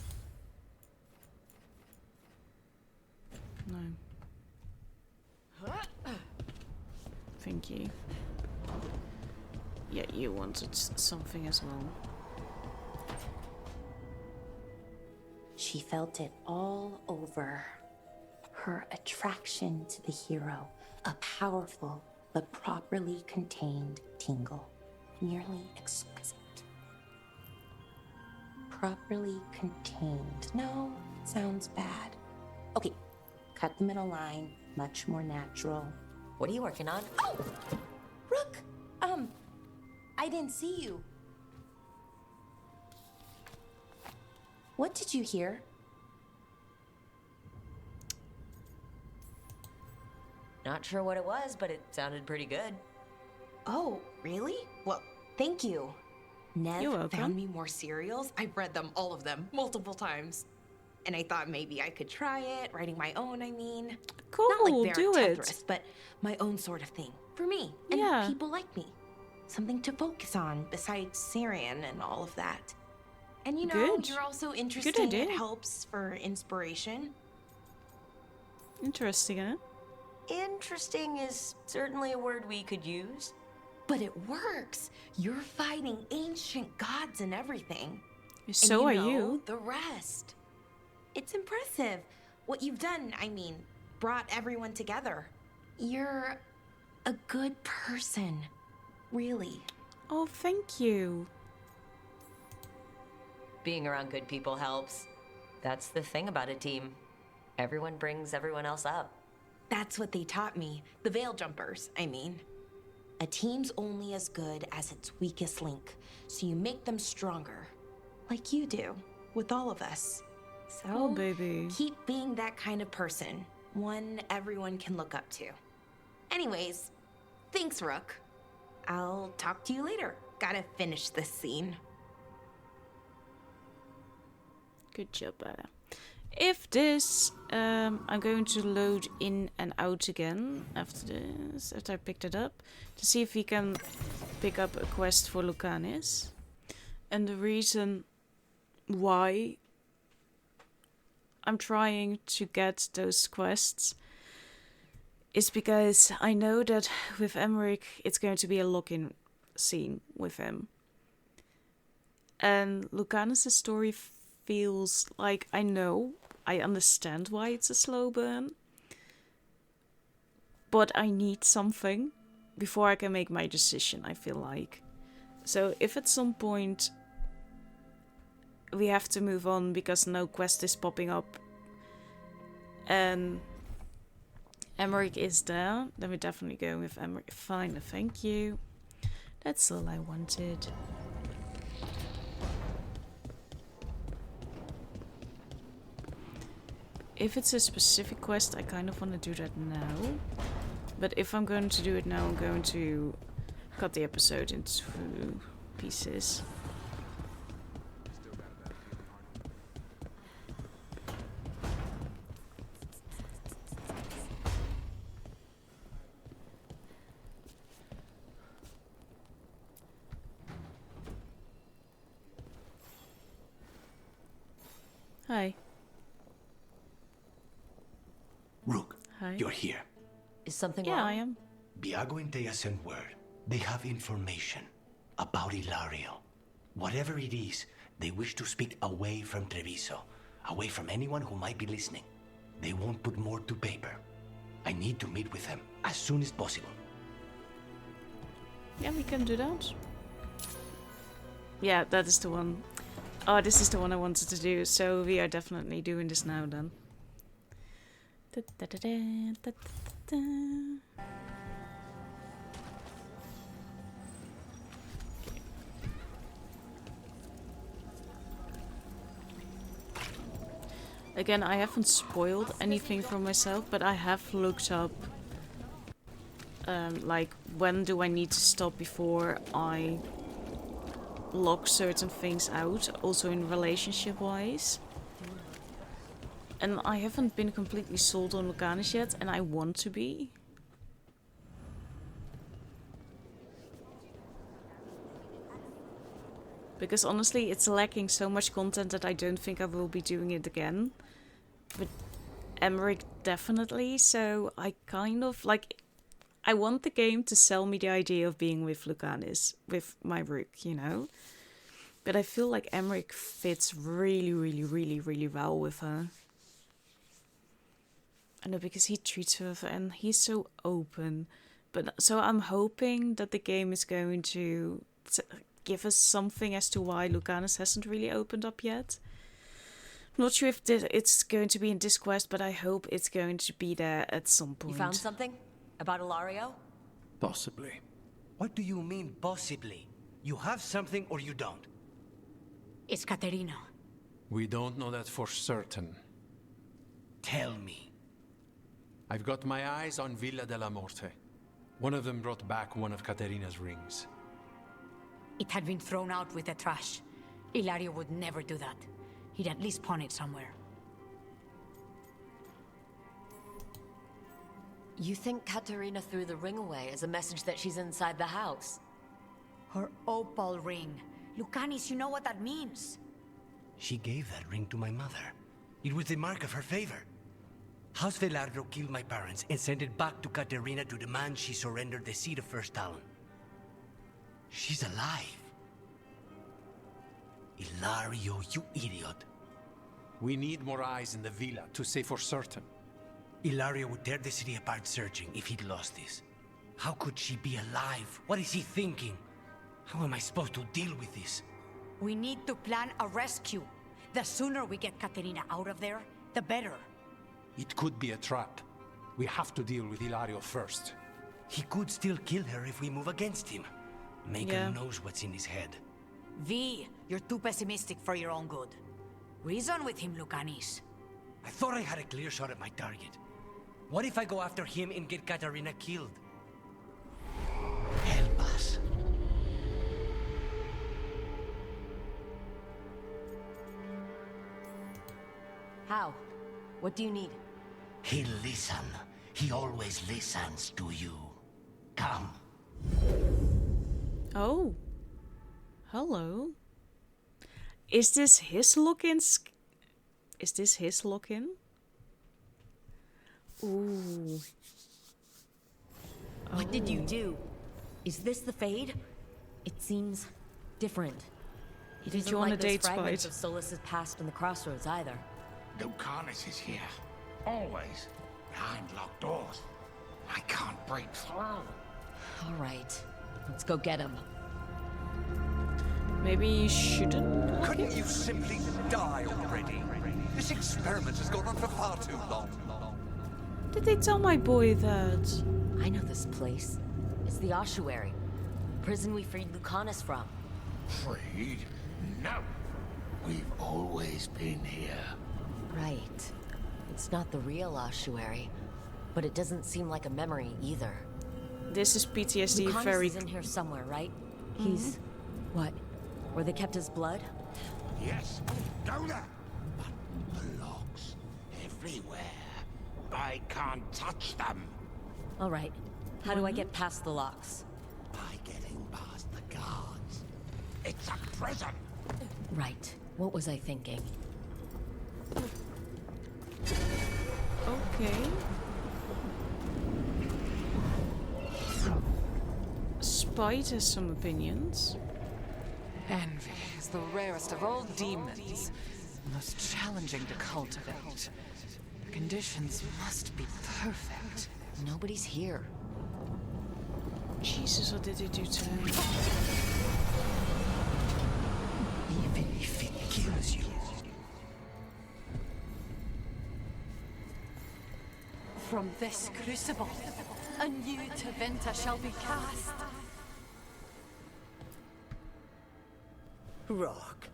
No. Thank you. Yeah, you wanted something as well. She felt it all over. Her attraction to the hero, a powerful but properly contained tingle, nearly exquisite. Properly contained. No, sounds bad. Okay, cut the middle line, much more natural. What are you working on? Oh! Rook! I didn't see you. What did you hear? Not sure what it was, but it sounded pretty good. Oh, really? Well, thank you. You're Nev welcome. found me more cereals. I've read them, all of them, multiple times. And I thought maybe I could try it, writing my own, I mean. Cool, Not like do it. Tetris, but my own sort of thing. For me, and Yeah. people like me. Something to focus on besides Syrian and all of that. And you know, Good. you're also Good interesting. idea. It helps for inspiration. Interesting, huh? Interesting is certainly a word we could use. But it works. You're fighting ancient gods and everything. So and are you. The rest. It's impressive. What you've done, I mean, brought everyone together. You're a good person. Really. Oh, thank you. Being around good people helps. That's the thing about a team. Everyone brings everyone else up. That's what they taught me. The veil jumpers, I mean. A team's only as good as its weakest link, so you make them stronger. Like you do, with all of us. So, Oh, baby. keep being that kind of person. One everyone can look up to. Anyways, thanks, Rook. I'll talk to you later. Gotta finish this scene. Good job, Bella. If this, I'm going to load in and out again after this, after I picked it up, to see if we can pick up a quest for Lucanis. And the reason why I'm trying to get those quests is because I know that with Emmerich it's going to be a lock-in scene with him. And Lucanis' story feels like I understand why it's a slow burn, but I need something before I can make my decision, I feel like. So if at some point we have to move on because no quest is popping up and Emmerich is there, then we're definitely going with Emmerich. Fine, thank you. That's all I wanted. If it's a specific quest, I kind of want to do that now. But if I'm going to do it now, I'm going to cut the episode into pieces. Hi. Rook, Hi. you're here. Is something Yeah, wrong? I am. Biago and Thea sent word. They have information about Ilario. Whatever it is, they wish to speak away from Treviso, away from anyone who might be listening. They won't put more to paper. I need to meet with them as soon as possible. Yeah, we can do that. Yeah, that is the one. Oh, this is the one I wanted to do, so we are definitely doing this now then. Again, I haven't spoiled anything for myself, but I have looked up like when do I need to stop before I lock certain things out, also in relationship wise. And I haven't been completely sold on Lucanis yet, and I want to be. Because honestly, it's lacking so much content that I don't think I will be doing it again. But Emmerich definitely, so I kind of like... I want the game to sell me the idea of being with Lucanis, with my Rook, you know? But I feel like Emmerich fits really, really, really, really well with her. I know, because he treats her and he's so open. But so I'm hoping that the game is going to give us something as to why Lucanis hasn't really opened up yet. Not sure if it's going to be in this quest, but I hope it's going to be there at some point. You found something? About Ilario? Possibly. What do you mean, possibly? You have something or you don't. It's Caterina. We don't know that for certain. Tell me. I've got my eyes on Villa de la Morte. One of them brought back one of Caterina's rings. It had been thrown out with the trash. Ilario would never do that. He'd at least pawn it somewhere. You think Caterina threw the ring away as a message that she's inside the house? Her opal ring. Lucanis, you know what that means. She gave that ring to my mother. It was the mark of her favor. House Veilguard killed my parents and sent it back to Caterina to demand she surrender the seat of First Talon. She's alive. Ilario, you idiot. We need more eyes in the villa to say for certain. Ilario would tear the city apart searching if he'd lost this. How could she be alive? What is he thinking? How am I supposed to deal with this? We need to plan a rescue. The sooner we get Caterina out of there, the better. It could be a trap. We have to deal with Ilario first. He could still kill her if we move against him. Maker knows what's in his head. V, you're too pessimistic for your own good. Reason with him, Lucanis. I thought I had a clear shot at my target. What if I go after him and get Caterina killed? Help us. How? What do you need? He'll listen. He always listens to you. Come. Oh. Hello. Is this his lock-in? Is this his lock-in? Ooh. What did you do? Is this the Fade? It seems different. It Did isn't you want like a date, those fragments Spite? of Solas's past in the crossroads either. Lucanus is here. Always. Behind locked doors. I can't break through. All right. Let's go get him. Maybe you shouldn't. Couldn't you simply die already? This experiment has gone on for far too long. Did they tell my boy that? I know this place. It's the ossuary. Prison we freed Lucanus from. Freed? No. We've always been here. Right. It's not the real ossuary, but it doesn't seem like a memory either. This is PTSD. Lucanus Very. is in here somewhere, right? He's... what? Where they kept his blood? Yes, go there. But the locks everywhere. I can't touch them. All right. How do I get past the locks? By getting past the guards. It's a prison. Right. What was I thinking? Okay. Spite has some opinions. Envy is the rarest of all demons, most challenging to cultivate. The conditions must be perfect. Nobody's here. Jesus, what did he do to him? Even if it kills you. From this crucible, a new Tevinter shall be cast. Rock,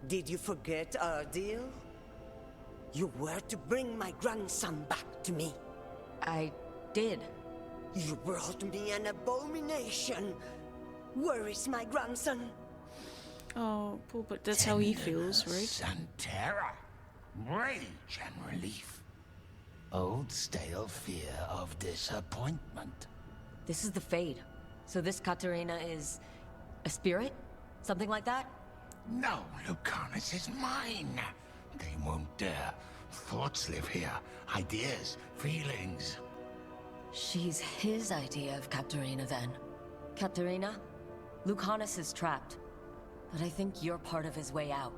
did you forget our deal? You were to bring my grandson back to me. I did. You brought me an abomination. Where is my grandson? Oh, poor, but that's how he feels, right? And terror. Rage and relief. Old stale fear of disappointment. This is the Fade. So this Caterina is... a spirit? Something like that? No, Lucanus is mine. They won't dare. Thoughts live here. Ideas, feelings. She's his idea of Caterina, then. Caterina, Lucanus is trapped. But I think you're part of his way out.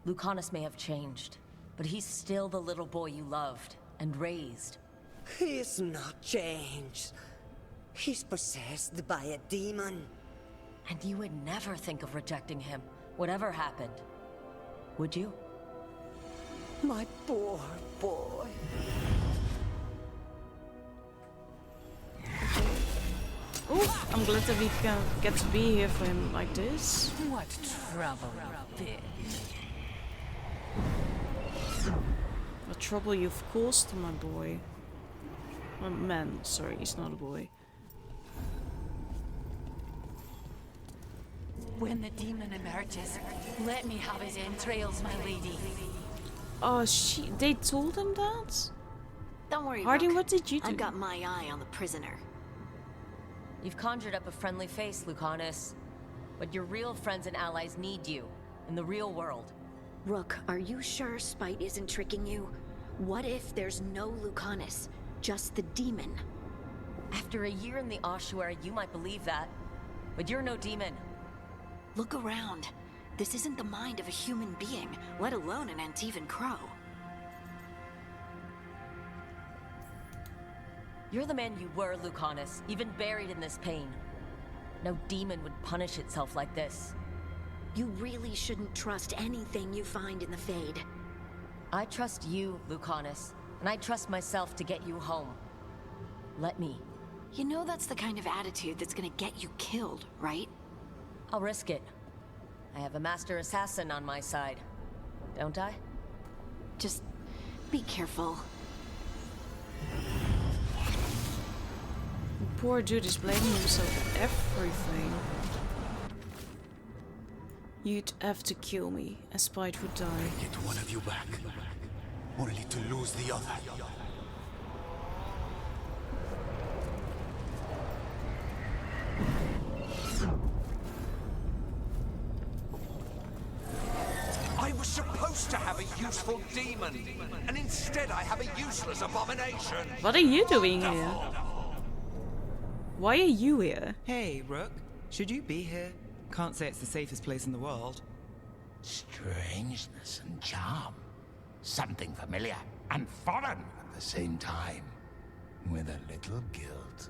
Lucanus may have changed, but he's still the little boy you loved and raised. He's not changed. He's possessed by a demon. And you would never think of rejecting him, whatever happened. Would you? My poor boy. Oh, I'm glad that we can get to be here for him like this. What trouble, bitch. What trouble you've caused, my boy. My man, sorry, he's not a boy. When the demon emerges, let me have his entrails, my lady. Oh, they told him that? Don't worry, Harding, Rook. what did you do? I've got my eye on the prisoner. You've conjured up a friendly face, Lucanus. But your real friends and allies need you, in the real world. Rook, are you sure Spite isn't tricking you? What if there's no Lucanus, just the demon? After a year in the ossuary, you might believe that. But you're no demon. Look around. This isn't the mind of a human being, let alone an Antivan crow. You're the man you were, Lucanus, even buried in this pain. No demon would punish itself like this. You really shouldn't trust anything you find in the Fade. I trust you, Lucanus, and I trust myself to get you home. Let me. You know that's the kind of attitude that's gonna get you killed, right? I'll risk it. I have a master assassin on my side, don't I? Just be careful. Poor dude is blaming himself for everything. You'd have to kill me, and Spite would die. Get one of you back, only to lose the other. I was supposed to have a useful demon, and instead I have a useless abomination. What are you doing here? Why are you here? Hey, Rook. Should you be here? Can't say it's the safest place in the world. Strangeness and charm. Something familiar and foreign at the same time. With a little guilt.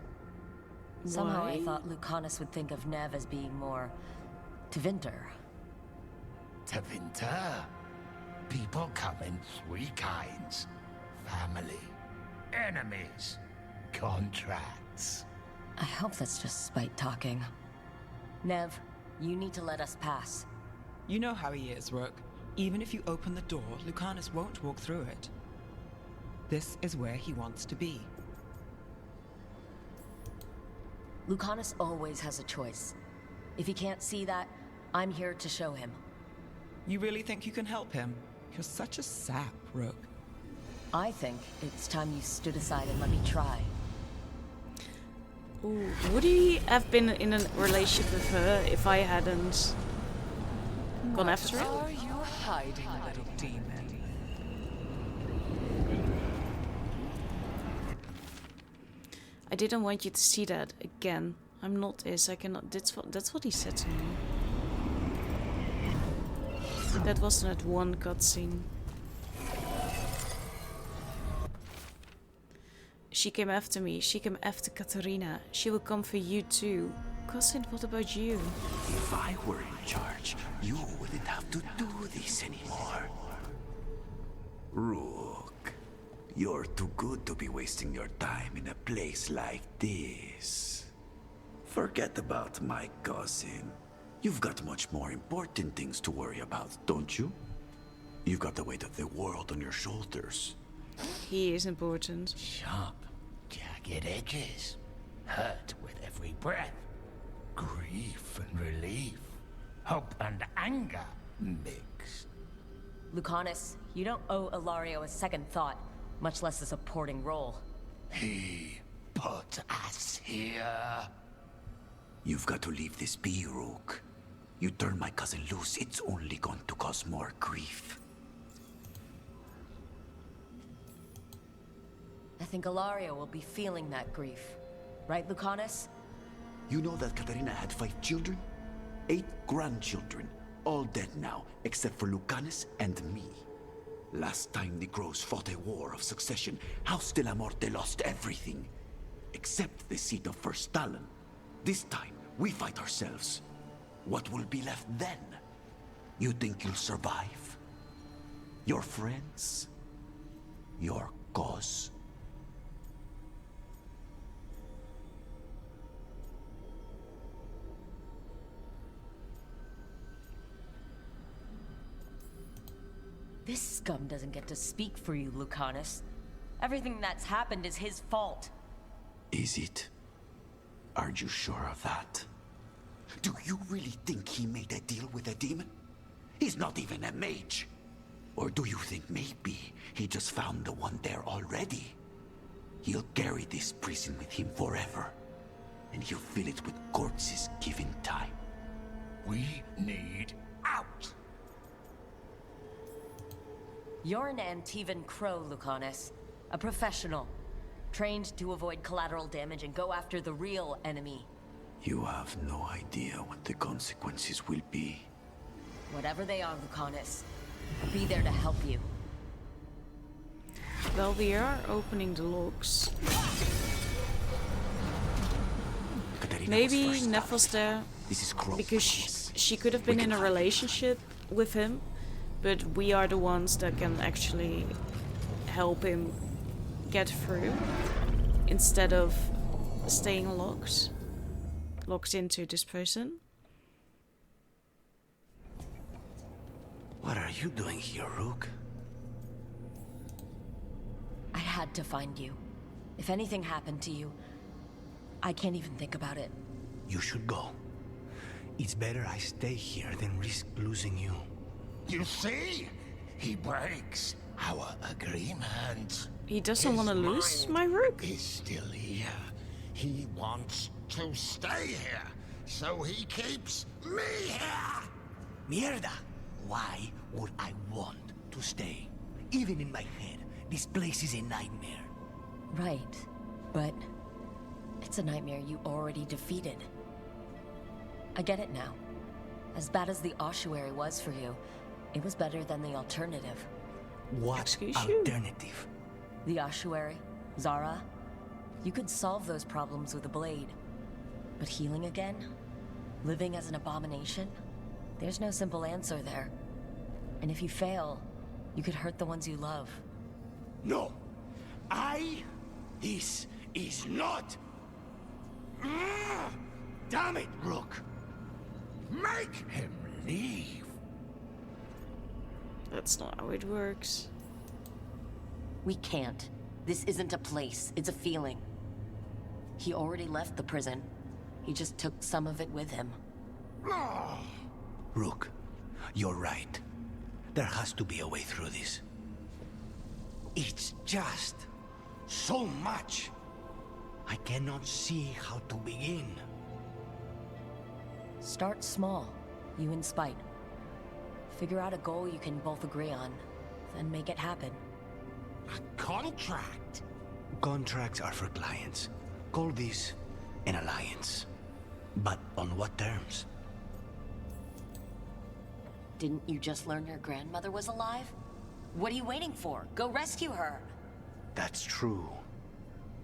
Somehow Why? I thought Lucanus would think of Nev as being more... Tevinter. Tevinter. People come in three kinds. Family. Enemies. Contracts. I hope that's just Spite talking. Nev, you need to let us pass. You know how he is, Rook. Even if you open the door, Lucanus won't walk through it. This is where he wants to be. Lucanus always has a choice. If he can't see that, I'm here to show him. You really think you can help him? You're such a sap, Rook. I think it's time you stood aside and let me try. Ooh, would he have been in a relationship with her if I hadn't gone after him? Are you hiding, little demon? I didn't want you to see that again. I'm not Is. I cannot. That's what he said to me. That wasn't that one cutscene. She came after me. She came after Katarina. She will come for you too. Cousin, what about you? If I were in charge, you wouldn't have to do this anymore. Rook, you're too good to be wasting your time in a place like this. Forget about my cousin. You've got much more important things to worry about, don't you? You've got the weight of the world on your shoulders. He is important. Sharp, jagged edges. Hurt with every breath. Grief and relief. Hope and anger mixed. Lucanus, you don't owe Ilario a second thought, much less a supporting role. He put us here. You've got to leave this be, Rook. You turn my cousin loose, it's only going to cause more grief. I think Ilario will be feeling that grief. Right, Lucanus? You know that Katarina had 5 children? 8 grandchildren. All dead now, except for Lucanus and me. Last time the Crows fought a war of succession, House de la Morte lost everything. Except the seat of First Talon. This time, we fight ourselves. What will be left then? You think you'll survive? Your friends? Your cause? This scum doesn't get to speak for you, Lucanus. Everything that's happened is his fault. Is it? Are you sure of that? Do you really think he made a deal with a demon? He's not even a mage. Or do you think maybe he just found the one there already? He'll carry this prison with him forever, and he'll fill it with corpses given time. We need out! You're an Antivan crow, Lucanus. A professional. Trained to avoid collateral damage and go after the real enemy. You have no idea what the consequences will be. Whatever they are, Lucanus, I'll be there to help you. Well, we are opening the locks. Maybe Neff was there because she could have been in a relationship with him, but we are the ones that can actually help him get through instead of staying locked into this person. What are you doing here, Rook? I had to find you. If anything happened to you, I can't even think about it. You should go. It's better I stay here than risk losing you. You see? He breaks our agreement. He doesn't want to lose my Rook. He's still here. He wants to stay here, so he keeps me here. Mierda! Why would I want to stay? Even in my head, this place is a nightmare. Right, but it's a nightmare you already defeated. I get it now. As bad as the ossuary was for you, it was better than the alternative. What alternative? The ossuary, Zara. You could solve those problems with a blade. But healing again? Living as an abomination? There's no simple answer there. And if you fail, you could hurt the ones you love. No! This is not... Damn it, Rook! Make him leave! That's not how it works. We can't. This isn't a place, it's a feeling. He already left the prison. He just took some of it with him. Rook, you're right. There has to be a way through this. It's just so much. I cannot see how to begin. Start small, you and Spite. Figure out a goal you can both agree on, then make it happen. A contract? Contracts are for clients. Call this an alliance. But on what terms? Didn't you just learn your grandmother was alive? What are you waiting for? Go rescue her! That's true.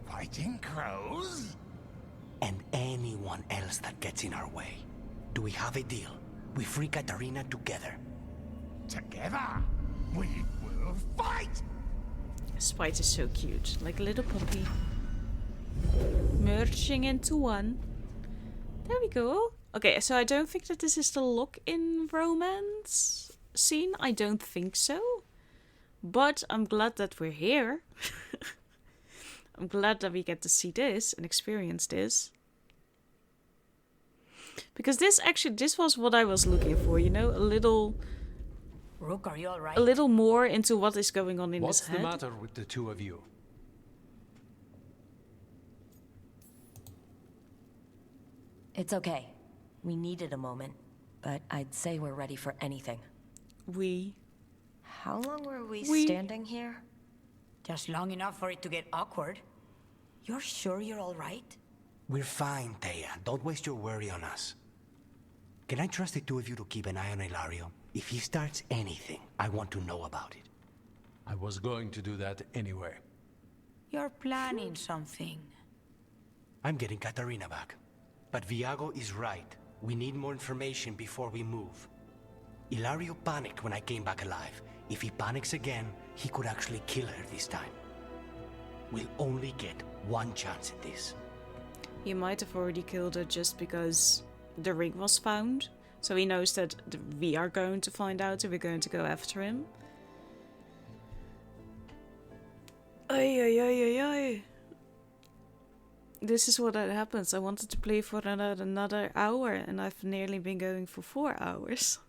Fighting crows? And anyone else that gets in our way. Do we have a deal? We free Katarina together. Together? We will fight! Spite is so cute, like a little puppy. Merging into one. There we go. Okay, so I don't think that this is the lock-in romance scene. I don't think so. But I'm glad that we're here. I'm glad that we get to see this and experience this. Because this was what I was looking for, you know? A little... Rook, are you all right? A little more into what is going on in his head. What's the matter with the two of you? It's okay. We needed a moment, but I'd say we're ready for anything. How long were we standing here? Just long enough for it to get awkward. You're sure you're all right? We're fine, Thea. Don't waste your worry on us. Can I trust the two of you to keep an eye on Ilario? If he starts anything, I want to know about it. I was going to do that anyway. You're planning something. I'm getting Katarina back. But Viago is right. We need more information before we move. Ilario panicked when I came back alive. If he panics again, he could actually kill her this time. We'll only get one chance at this. He might have already killed her just because the ring was found. So he knows that we are going to find out and we're going to go after him. Ay, ay, ay, ay, ay. This is what happens. I wanted to play for another hour and I've nearly been going for 4 hours.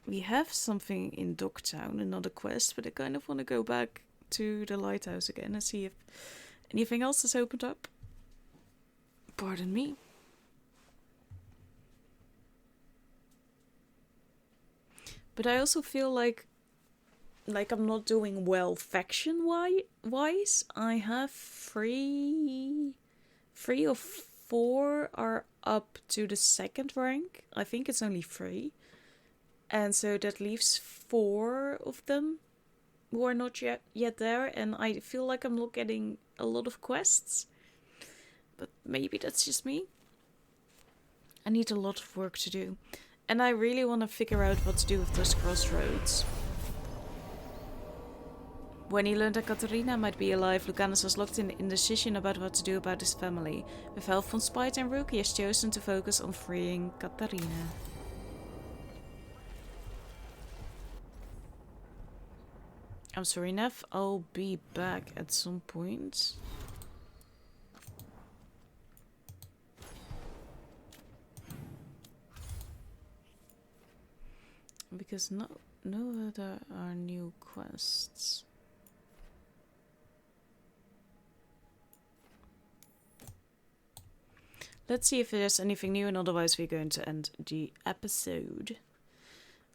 We have something in Dogtown, another quest, but I kind of want to go back to the lighthouse again and see if anything else has opened up. Pardon me. But I also feel like I'm not doing well faction-wise. I have 3 or 4 are up to the 2nd rank. I think it's only 3. And so that leaves 4 of them who are not yet there. And I feel like I'm not getting a lot of quests. But maybe that's just me. I need a lot of work to do. And I really want to figure out what to do with those crossroads. When he learned that Katarina might be alive, Lucanus was locked in indecision about what to do about his family. With help from Spite and Rook, he has chosen to focus on freeing Katarina. I'm sorry, Nev. I'll be back at some point. Because no other are new quests. Let's see if there's anything new, and otherwise we're going to end the episode.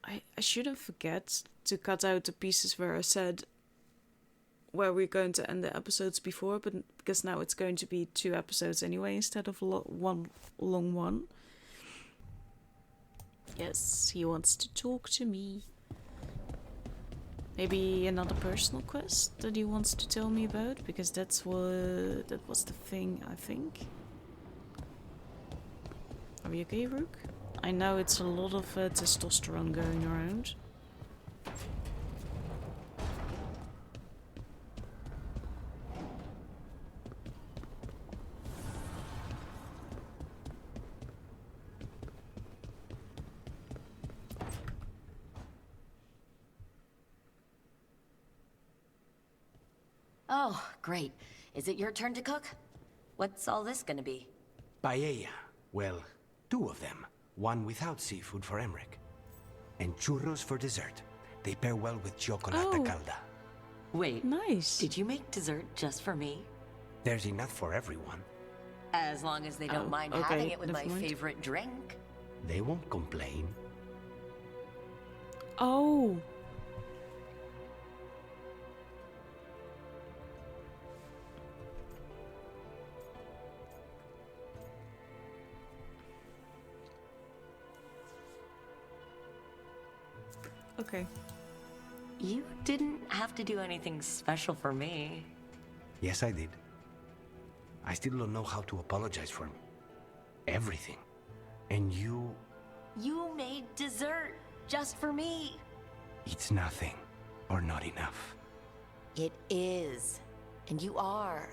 I shouldn't forget to cut out the pieces where I said where we're going to end the episodes before, but because now it's going to be 2 episodes anyway instead of one long one. Yes, he wants to talk to me. Maybe another personal quest that he wants to tell me about, because that was the thing, I think. Are you okay, Rook? I know it's a lot of testosterone going around. Oh, great. Is it your turn to cook? What's all this gonna be? Paella. Well, 2 of them. One without seafood for Emmerich. And churros for dessert. They pair well with chocolate calda. Wait. Nice. Did you make dessert just for me? There's enough for everyone. As long as they don't mind having it with my favorite drink. They won't complain. Oh. Okay. You didn't have to do anything special for me. Yes, I did. I still don't know how to apologize for everything. And you... You made dessert just for me. It's nothing, or not enough. It is. And you are.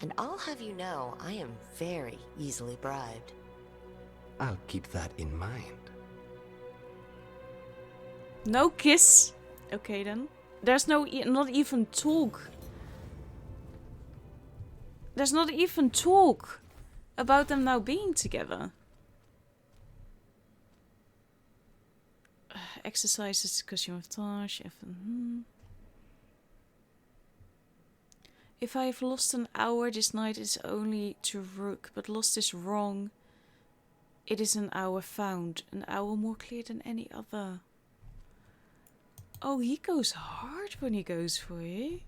And I'll have you know, I am very easily bribed. I'll keep that in mind. No kiss. Okay then. There's not even talk. There's not even talk about them now being together. Exercises, cushion of Taj. If I have lost an hour this night, it's only to Rook, but lost is wrong. It is an hour found, an hour more clear than any other. Oh, he goes hard when he goes for you.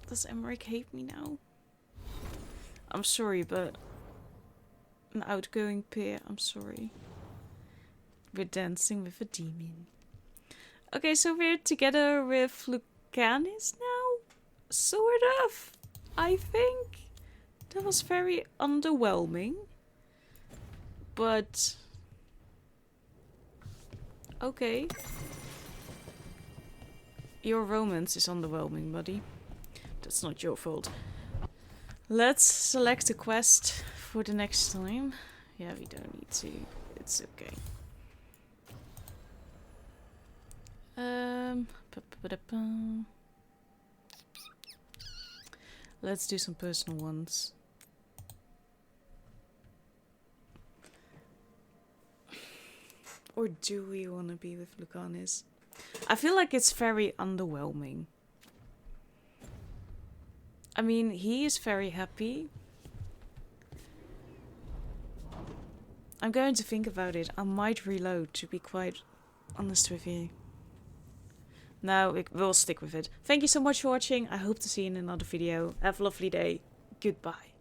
Does Emmerich hate me now? I'm sorry, but an outgoing peer, I'm sorry. We're dancing with a demon. Okay, so we're together with Lucanus now? Sort of, I think. That was very underwhelming. But... okay. Your romance is underwhelming, buddy. That's not your fault. Let's select a quest for the next time. Yeah, we don't need to. It's okay. Let's do some personal ones. Or do we want to be with Lucanis? I feel like it's very underwhelming. I mean, he is very happy. I'm going to think about it. I might reload, to be quite honest with you. No, we'll stick with it. Thank you so much for watching. I hope to see you in another video. Have a lovely day. Goodbye.